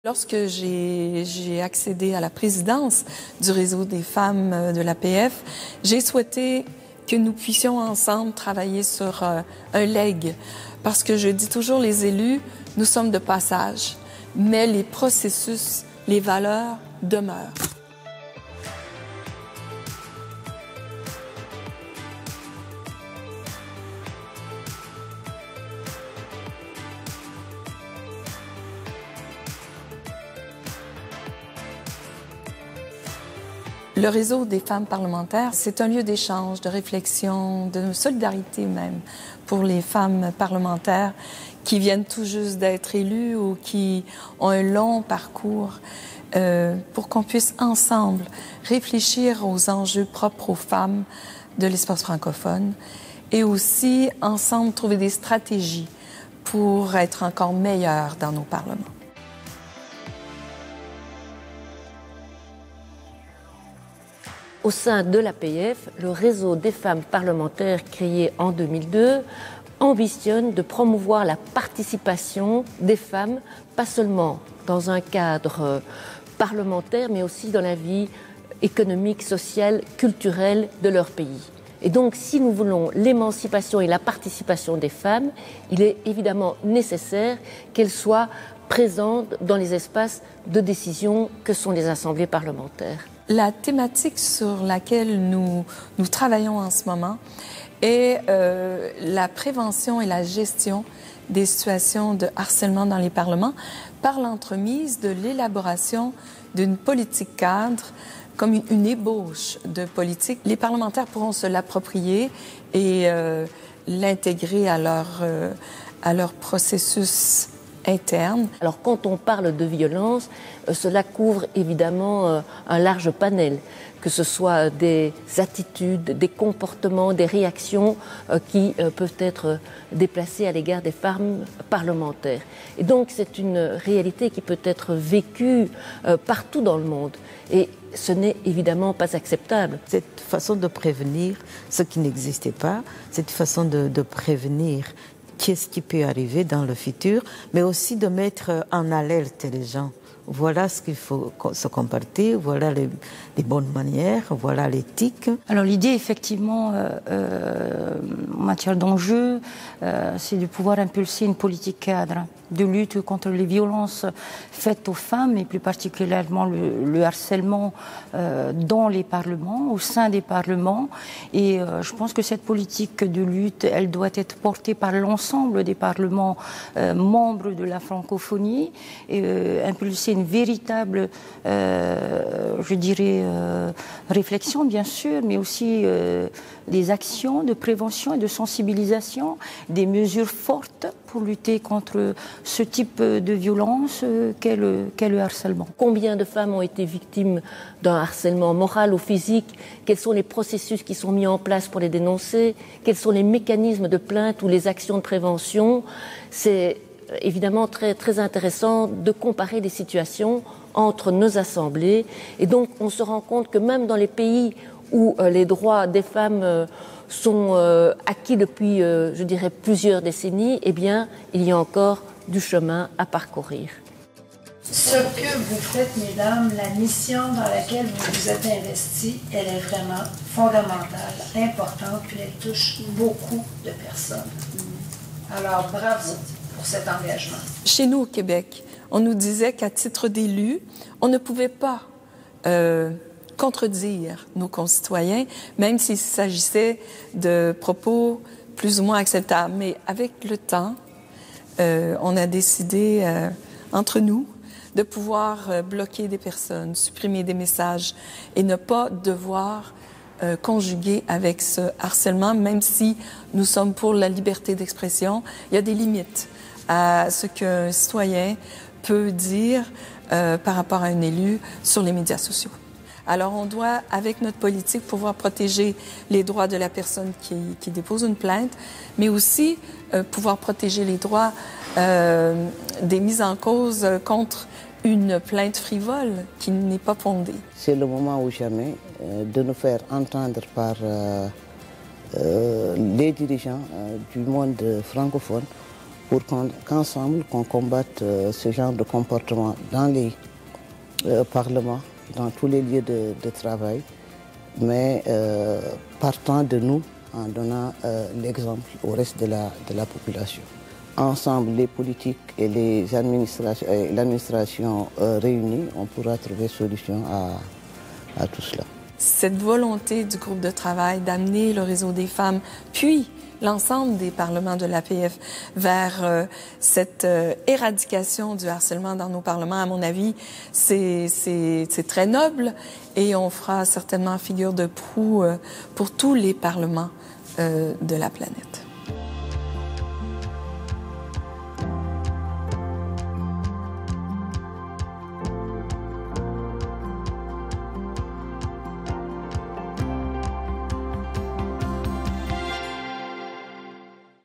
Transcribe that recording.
Lorsque j'ai accédé à la présidence du réseau des femmes de l'APF, j'ai souhaité que nous puissions ensemble travailler sur un legs. Parce que je dis toujours, les élus, nous sommes de passage, mais les processus, les valeurs demeurent. Le réseau des femmes parlementaires, c'est un lieu d'échange, de réflexion, de solidarité même pour les femmes parlementaires qui viennent tout juste d'être élues ou qui ont un long parcours pour qu'on puisse ensemble réfléchir aux enjeux propres aux femmes de l'espace francophone et aussi ensemble trouver des stratégies pour être encore meilleures dans nos parlements. Au sein de l'APF, le réseau des femmes parlementaires créé en 2002 ambitionne de promouvoir la participation des femmes, pas seulement dans un cadre parlementaire, mais aussi dans la vie économique, sociale, culturelle de leur pays. Et donc, si nous voulons l'émancipation et la participation des femmes, il est évidemment nécessaire qu'elles soient présentes dans les espaces de décision que sont les assemblées parlementaires. La thématique sur laquelle nous travaillons en ce moment est la prévention et la gestion des situations de harcèlement dans les parlements par l'entremise de l'élaboration d'une politique cadre comme une ébauche de politique. Les parlementaires pourront se l'approprier et l'intégrer à leur processus interne. Alors quand on parle de violence, cela couvre évidemment un large panel, que ce soit des attitudes, des comportements, des réactions qui peuvent être déplacées à l'égard des femmes parlementaires. Et donc c'est une réalité qui peut être vécue partout dans le monde. Et ce n'est évidemment pas acceptable. Cette façon de prévenir ce qui n'existait pas, cette façon de prévenir qu'est-ce qui peut arriver dans le futur, mais aussi de mettre en alerte les gens. Voilà ce qu'il faut se comporter, voilà les bonnes manières, voilà l'éthique. Alors l'idée, effectivement, en matière d'enjeux, c'est de pouvoir impulser une politique cadre de lutte contre les violences faites aux femmes, et plus particulièrement le harcèlement dans les parlements, au sein des parlements. Et je pense que cette politique de lutte, elle doit être portée par l'ensemble des parlements membres de la francophonie, et impulser une véritable, je dirais, réflexion, bien sûr, mais aussi des actions de prévention et de sensibilisation, des mesures fortes pour lutter contre ce type de violence qu'est le harcèlement. Combien de femmes ont été victimes d'un harcèlement moral ou physique? Quels sont les processus qui sont mis en place pour les dénoncer? Quels sont les mécanismes de plainte ou les actions de prévention? C'est évidemment très, très intéressant de comparer les situations entre nos assemblées. Et donc, on se rend compte que même dans les pays où les droits des femmes sont acquis depuis, je dirais, plusieurs décennies, eh bien, il y a encore du chemin à parcourir. Ce que vous faites, mesdames, la mission dans laquelle vous vous êtes investies, elle est vraiment fondamentale, importante, puis elle touche beaucoup de personnes. Alors, bravo pour cet engagement. Chez nous, au Québec, on nous disait qu'à titre d'élu, on ne pouvait pas contredire nos concitoyens, même s'il s'agissait de propos plus ou moins acceptables. Mais avec le temps, on a décidé entre nous de pouvoir bloquer des personnes, supprimer des messages et ne pas devoir conjuguer avec ce harcèlement, même si nous sommes pour la liberté d'expression. Il y a des limites à ce qu'un citoyen peut dire par rapport à un élu sur les médias sociaux. Alors, on doit, avec notre politique, pouvoir protéger les droits de la personne qui dépose une plainte, mais aussi pouvoir protéger les droits des mises en cause contre une plainte frivole qui n'est pas fondée. C'est le moment ou jamais de nous faire entendre par les dirigeants du monde francophone pour qu'ensemble, qu'on combatte ce genre de comportement dans les parlements, dans tous les lieux de travail, mais partant de nous, en donnant l'exemple au reste de la population. Ensemble, les politiques et l'administration réunies, on pourra trouver solution à tout cela. Cette volonté du groupe de travail d'amener le réseau des femmes, puis l'ensemble des parlements de l'APF vers cette éradication du harcèlement dans nos parlements, à mon avis, c'est très noble et on fera certainement figure de proue pour tous les parlements de la planète.